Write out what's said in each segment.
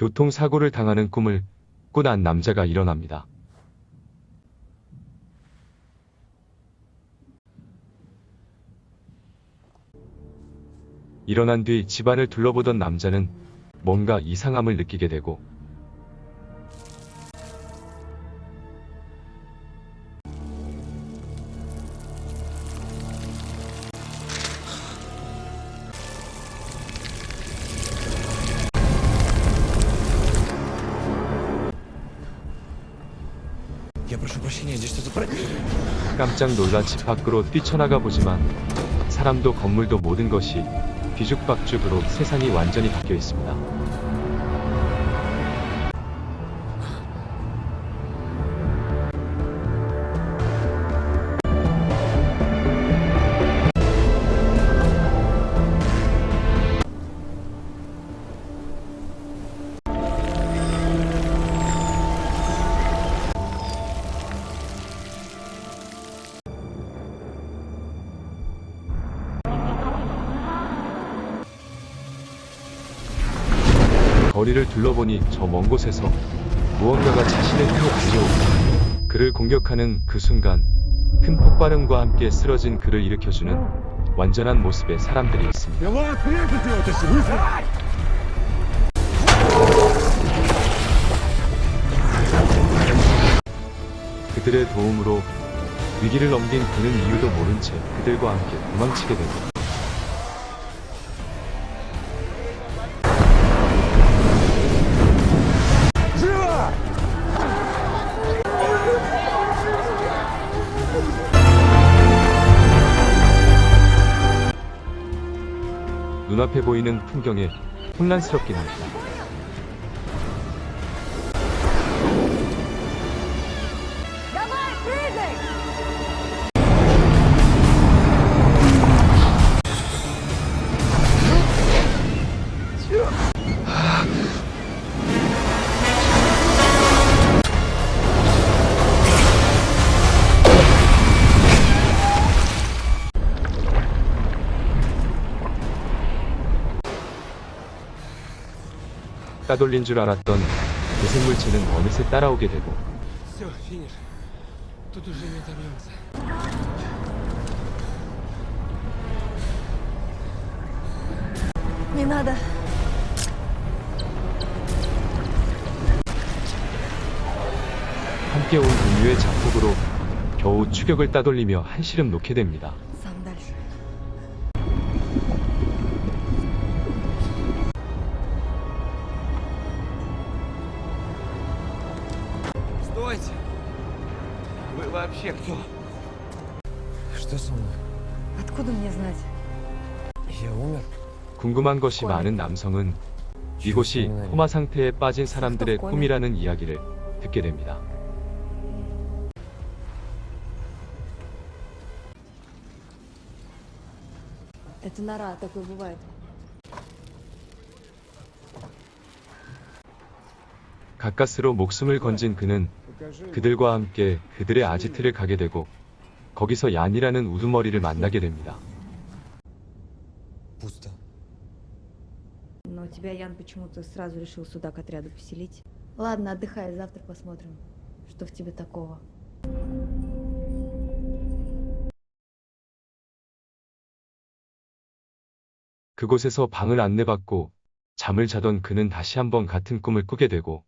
교통사고를 당하는 꿈을 꾼 남자가 일어납니다. 일어난 뒤 집안을 둘러보던 남자는 뭔가 이상함을 느끼게 되고 깜짝 놀라 집 밖으로 뛰쳐나가 보지만 사람도 건물도 모든 것이 뒤죽박죽으로 세상이 완전히 바뀌어 있습니다. 거리를 둘러보니 저 먼 곳에서 무언가가 자신의 뒤로 달려오고 그를 공격하는 그 순간 큰 폭발음과 함께 쓰러진 그를 일으켜주는 완전한 모습의 사람들이 있습니다. 그들의 도움으로 위기를 넘긴 그는 이유도 모른 채 그들과 함께 도망치게 됩니다. 눈앞에 보이는 풍경에 혼란스럽긴 합니다. 따돌린 줄 알았던 배생물체는 어느새 따라오게 되고 Не надо. 함께 온 인류의 자폭으로 겨우 추격을 따돌리며 한시름 놓게 됩니다. Сам дальше. Стойте! Вы вообще кто? Что со мной? Откуда мне знать? Я умер? 궁금한 것이 많은 남성은 이곳이 코마 상태에 빠진 사람들의 꿈이라는 이야기를 듣게 됩니다. Это нора, такое бывает. 가까스로 목숨을 건진 그는 그들과 함께 그들의 아지트를 가게 되고 거기서 얀이라는 우두머리를 만나게 됩니다. Пусто. Но тебя Ян почему-то сразу решил сюда к отряду поселить. Ладно, отдыхай, завтра посмотрим, что в тебе такого. 그곳에서 방을 안내받고 잠을 자던 그는 다시 한번 같은 꿈을 꾸게 되고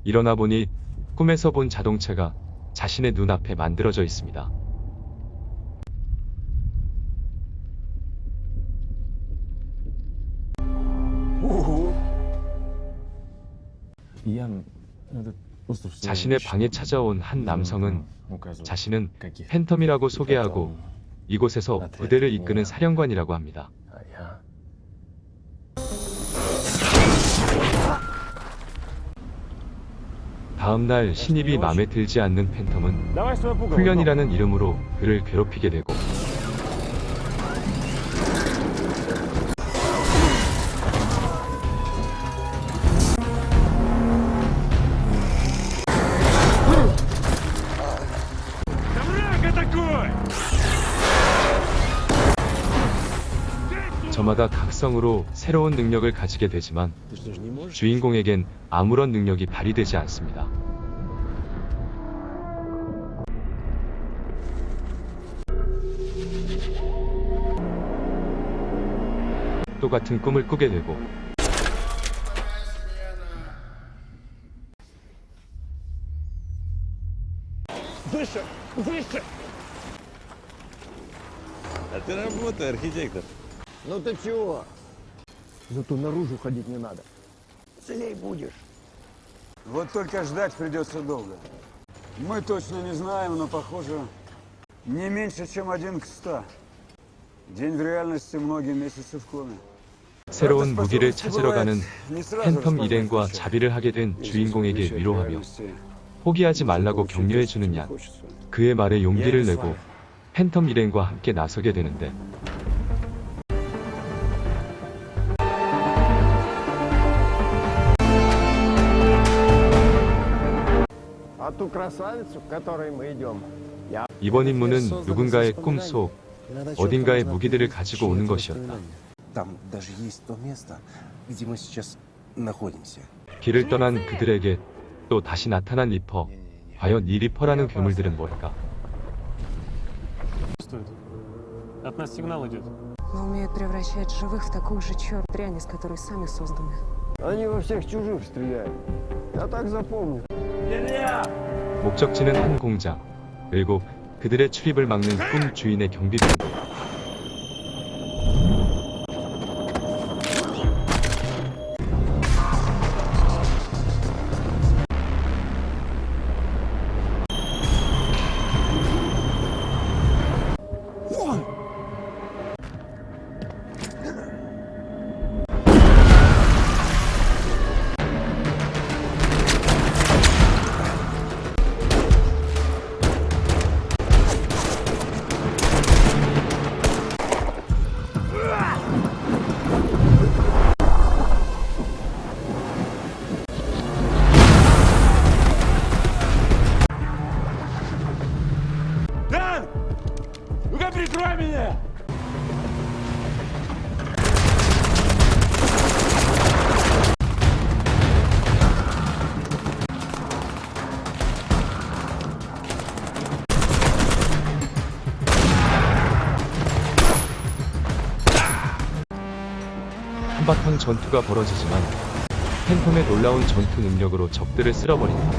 일어나 보니 꿈에서 본 자동차가 자신의 눈앞에 만들어져 있습니다. 자신의 방에 찾아온 한 남성은 자신은 팬텀이라고 소개하고 이곳에서 부대를 이끄는 사령관이라고 합니다. 다음날 신입이 마음에 들지 않는 팬텀은 훈련이라는 이름으로 그를 괴롭히게 되고 때마다 각성으로 새로운 능력을 가지게 되지만 Ты что ж не можешь? 주인공에겐 아무런 능력이 발휘되지 않습니다. 똑같은 꿈을 꾸게 되고 Выше! Выше! А ты работай, архитектор. Ну ты чего? Зато наружу ходить не надо. Целей будешь. Вот только ждать придется долго. Мы точно не знаем, но похоже, не меньше, чем 1 к 100. День в реальности, многие месяцы в коме. 새로운 무기를 찾으러 가는 Не сразу 팬텀 распознать 일행과 отличие. 자비를 하게 된 Если 주인공에게 совмещать 위로하며 реальности, 포기하지 말라고 получить 격려해주는 то, 얀. что хочется. 그의 말에 용기를 Я иду с 내고 вами. 팬텀 일행과 함께 나서게 되는데 А ту красавицу, к которой мы идем, я... 이번 임무는 누군가의 꿈속 어딘가에 무기들을 가지고 오는 것이었다. Там даже есть то место, где мы сейчас находимся. 길을 떠난 그들에게 또 다시 나타난 리퍼. 과연 이 리퍼라는 괴물들은 뭘까? Чувствует. От нас сигнал идет. Но умеют превращать живых в такую же черт дрянь, из которой сами созданы. Они во всех чужих стреляют. Я так запомню. 목적지는 한 공장. 그리고 그들의 출입을 막는 꿈 주인의 경비병. Дан! Ну-ка прикрой меня! 한바탕 전투가 벌어지지만 팬텀의 놀라운 전투 능력으로 적들을 쓸어버린다.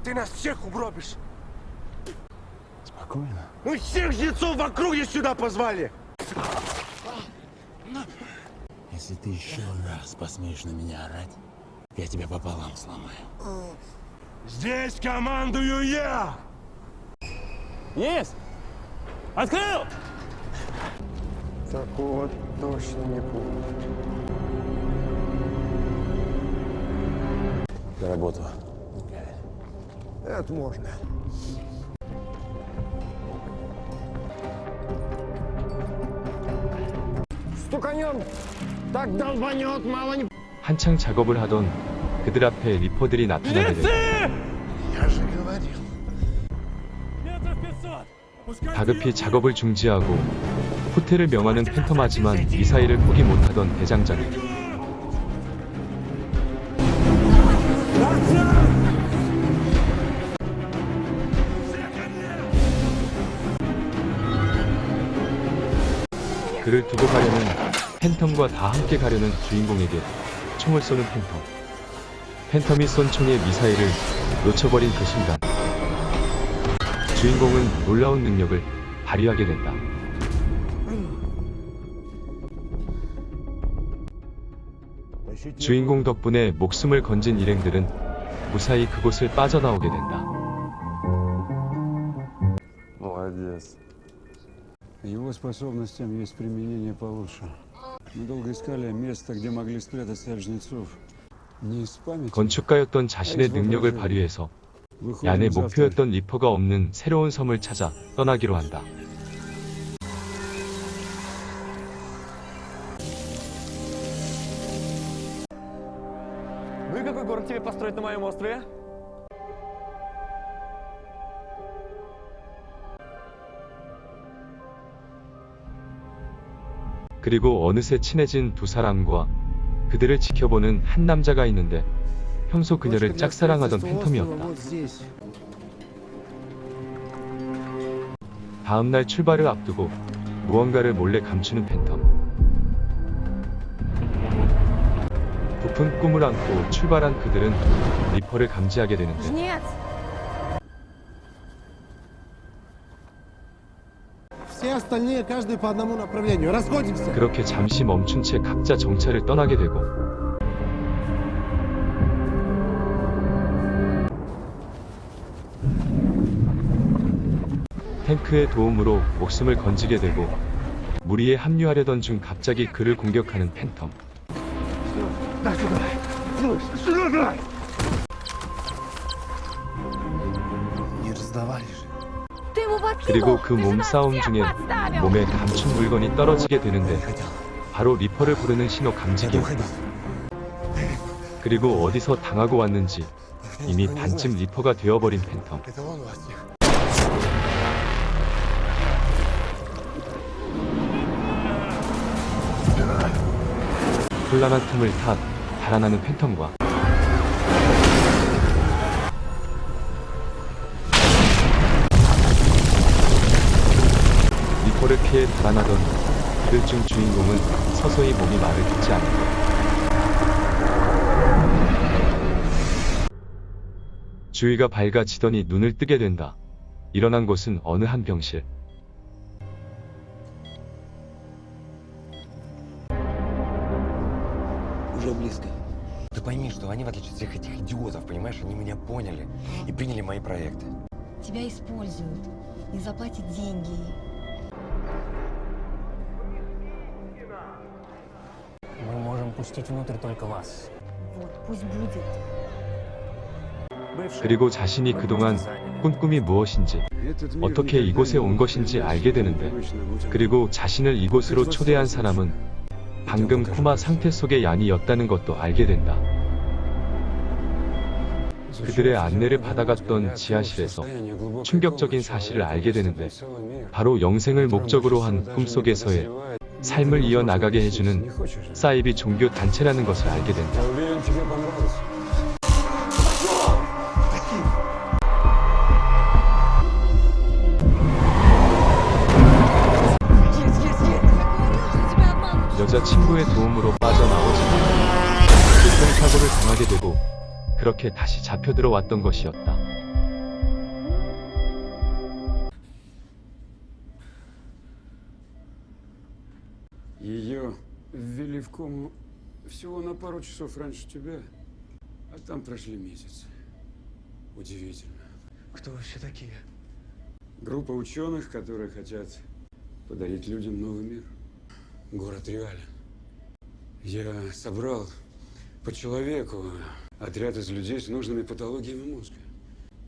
Ты нас всех угробишь! Спокойно. Мы всех жнецов в округе сюда позвали! Если ты еще раз посмеешь на меня орать, я тебя пополам сломаю. Здесь командую я! Есть! Открыл! Такого точно не помню. За работу. Это можно. Стуканем! Так долбанет, мало не... 한창 작업을 하던 그들 앞에 리퍼들이 나타나게 된다. Я же говорил. Метров 500! 다급히 작업을 중지하고 호텔을 명하는 팬텀하지만 미사일을 포기 못하던 대장장이 그를 두고 가려는 팬텀과 다 함께 가려는 주인공에게 총을 쏘는 팬텀. 팬텀이 쏜 총의 미사일을 놓쳐버린 그 순간 주인공은 놀라운 능력을 발휘하게 된다. 주인공 덕분에 목숨을 건진 일행들은 무사히 그곳을 빠져나오게 된다. Молодец. Его способностям есть применение получше. Мы долго искали место, где могли спрятаться от жнецов. Не из памяти. 건축가였던 자신의 능력을 발휘해서 Выходим 얀의 завтра. 목표였던 리퍼가 없는 새로운 섬을 찾아 떠나기로 한다. Ну и какой город тебе построить на моем острове? 그리고 어느새 친해진 두 사람과 그들을 지켜보는 한 남자가 있는데 평소 그녀를 짝사랑하던 팬텀이었다. 다음날 출발을 앞두고 무언가를 몰래 감추는 팬텀. 부푼 꿈을 안고 출발한 그들은 리퍼를 감지하게 되는데 Жнец! Все остальные каждый по одному направлению. Расходимся. 그렇게 잠시 멈춘 채 각자 정차를 떠나게 되고 탱크의 도움으로 목숨을 건지게 되고 무리에 합류하려던 중 갑자기 그를 공격하는 팬텀. Не раздавали же. Ты его подкинул! 그리고 그 Ты же нас 몸싸움 всех 중에 подставил! 몸에 감춘 물건이 떨어지게 되는데 바로 리퍼를 부르는 신호 감지기였다. 그리고 어디서 당하고 왔는지 이미 반쯤 리퍼가 되어버린 팬텀. Это он вас всех. 혼란한 틈을 타 달아나는 팬텀과 리퍼를 피해 달아나던 그들 중 주인공은 서서히 몸이 말을 듣지 않는다. 주위가 밝아지더니 눈을 뜨게 된다. 일어난 곳은 어느 한 병실. Уже близко. Ты пойми, что они, в отличие от всех этих идиотов, понимаешь, они меня поняли и приняли мои проекты. Тебя используют. Не заплатят деньги. Мы можем пустить внутрь только вас. Вот, пусть будет. 그리고 자신이 그동안 꾼 꿈이 무엇인지 어떻게 이곳에 온 것인지 알게 되는데 그리고 자신을 이곳으로 초대한 사람은 방금 코마 상태 속의 얀이었다는 것도 알게 된다. 그들의 안내를 받아갔던 지하실에서 충격적인 사실을 알게 되는데 바로 영생을 목적으로 한 꿈속에서의 삶을 이어나가게 해주는 사이비 종교 단체라는 것을 알게 된다. 여자친구의 도움으로 빠져나오지만 교통사고를 당하게 되고 그렇게 다시 잡혀 들어왔던 것이었다. Ее ввели в кому всего на пару часов раньше тебя, а там прошли месяцы. Удивительно. Кто вообще такие? Группа ученых, которые хотят подарить людям новый мир. Город реален. Я собрал по человеку отряд из людей с нужными патологиями мозга.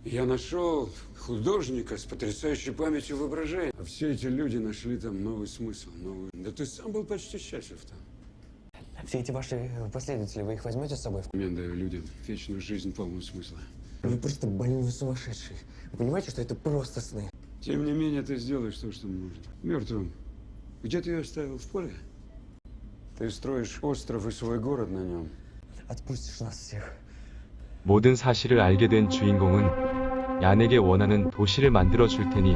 Я нашел художника с потрясающей памятью воображения. А все эти люди нашли там новый смысл, новый... Да ты сам был почти счастлив там. Все эти ваши последователи, вы их возьмете с собой? Я даю людям вечную жизнь, полную смысла. Вы просто больной сумасшедший. Вы понимаете, что это просто сны? Тем не менее, ты сделаешь то, что нужно. Мертвым. Где ты ее оставил? В поле? Ты строишь остров и свой город на нем. Отпустишь нас всех. 모든 사실을 알게 된 주인공은 얀에게 원하는 도시를 만들어 줄 테니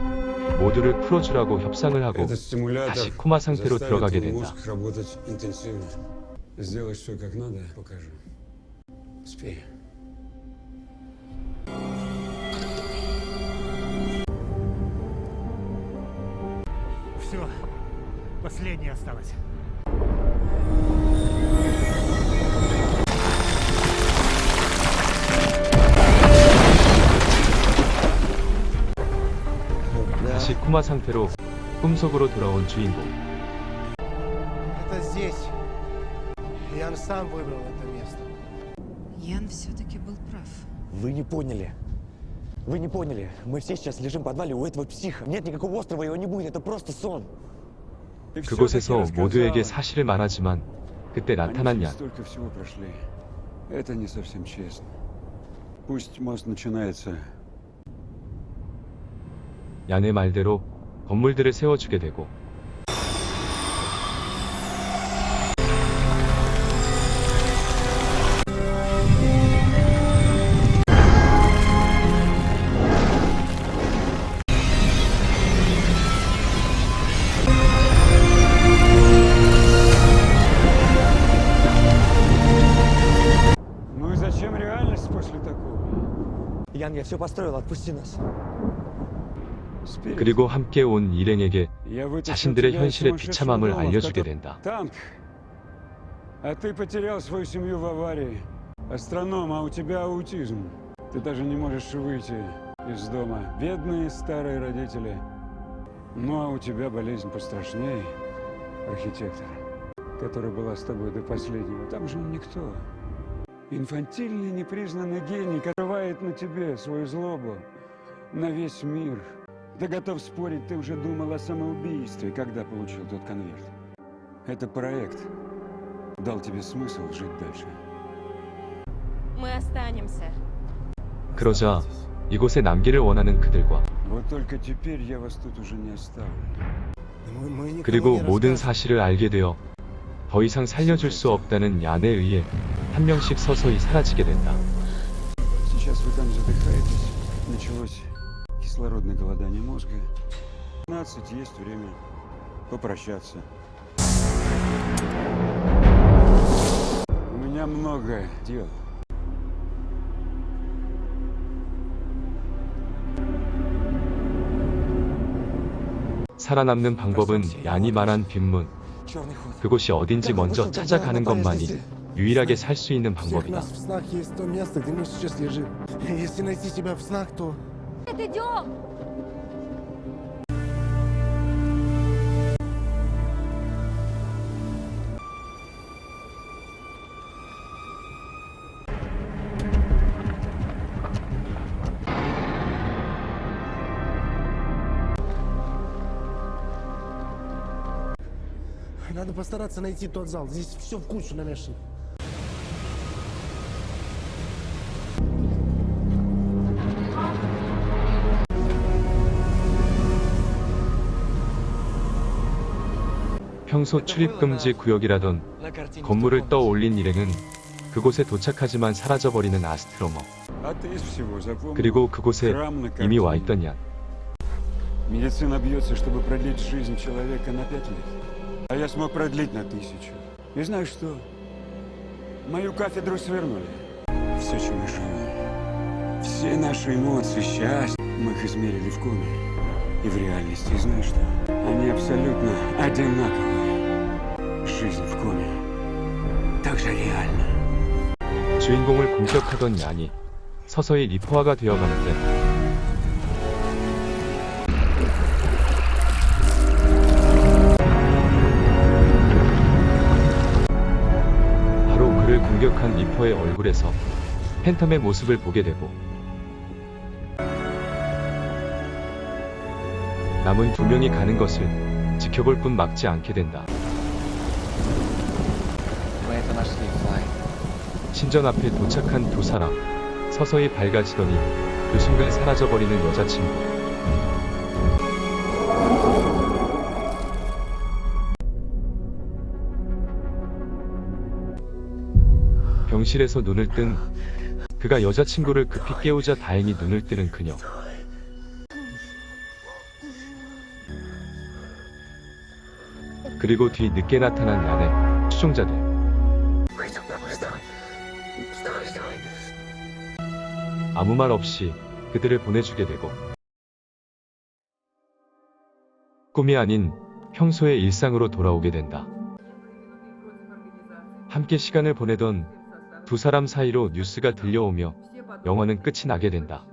모두를 풀어주라고 협상을 하고 Этот стимулятор 다시 코마 상태로 заставит 들어가게 твой 된다. мозг работать интенсивно. Сделаешь все как надо, покажу. Спи. Все, последнее осталось. 다시 코마 상태로 꿈속으로 돌아온 주인공. Это здесь. Ян сам выбрал это место. Ян все-таки был прав. Вы не поняли. Вы не поняли. Мы все сейчас лежим в подвале у этого психа. Нет никакого острова, его не будет. Это просто сон. 그곳에서 모두에게 사실을 말하지만 그때 나타난 얀. Столько всего прошли. Это не совсем честно. Пусть мост начинается. 얀의 말대로 건물들을 세워주게 되고 я все построил, отпусти нас. Спирит, 그리고 함께 온 일행에게 я вытащил 자신들의 тебя из 현실의 сумасшедшего 비참함을 дома, в 알려주게 котором- 된다. Танк! А ты потерял свою семью в аварии. Астроном, а у тебя аутизм. Ты даже не можешь выйти из дома. Бедные старые родители. Ну а у тебя болезнь пострашнее. Архитектор, которая была с тобой до последнего. Там же он никто. Инфантильный, непризнанный гений, который на тебе свою злобу на весь мир. Да готов спорить, ты уже думал о самоубийстве, когда получил тот конверт. Это проект дал тебе смысл жить дальше. Мы останемся. 그러자 이곳에 남기를 원하는 그들과 Вот только теперь я вас тут уже не оставлю. Мы никому 그리고 не 모든 расскажем. 사실을 알게 되어 더 이상 살려줄 수 없다는 얀에 의해 한 명씩 서서히 사라지게 된다. Сейчас вы там задыхаетесь. Началось кислородное голодание мозга. 15 есть время попрощаться. У меня много дел. 살아남는 방법은 얀이 말한 빈문, Черный ход. 그곳이 어딘지 먼저 찾아가는 것만이 유일하게 살 수 있는 У всех 방법이다. нас в снах есть то место, где мы сейчас лежим. Если найти тебя в снах, то... Идем! Надо постараться найти тот зал. Здесь все в кучу намешано. 평소 출입 금지 구역이라던 На картине 건물을 в той 떠올린 일행은 그곳에 도착하지만 사라져버리는 아스트로머, А ты из всего запомнил? 그리고 그곳에 Храм на 이미 와 картине. 있던 얀. Медицина бьется, чтобы продлить жизнь человека на 5 лет. А я смог продлить на 1000. И знаешь что? Мою кафедру свернули. Все, чем мы живем. Все наши эмоции, счастье, мы их измерили в коме. И в реальности, и знаешь что? Они абсолютно одинаковые. Жизнь в коме. Так же реально. 주인공을 공격하던 얀이 서서히 리포화가 되어가는데 바로 그를 공격한 리퍼의 얼굴에서 팬텀의 모습을 보게 되고 남은 2명이 가는 것을 지켜볼 뿐 막지 않게 된다. Мы это нашли, Флай. 신전 앞에 도착한 두 사람, 서서히 밝아지더니 그 순간 사라져버리는 여자친구. 병실에서 눈을 뜬 그가 여자친구를 급히 깨우자 다행히 눈을 뜨는 그녀. 그리고 뒤 늦게 나타난 얀의 추종자들. 아무 말 없이 그들을 보내주게 되고 꿈이 아닌 평소의 일상으로 돌아오게 된다. 함께 시간을 보내던 두 사람 사이로 뉴스가 들려오며 영화는 끝이 나게 된다.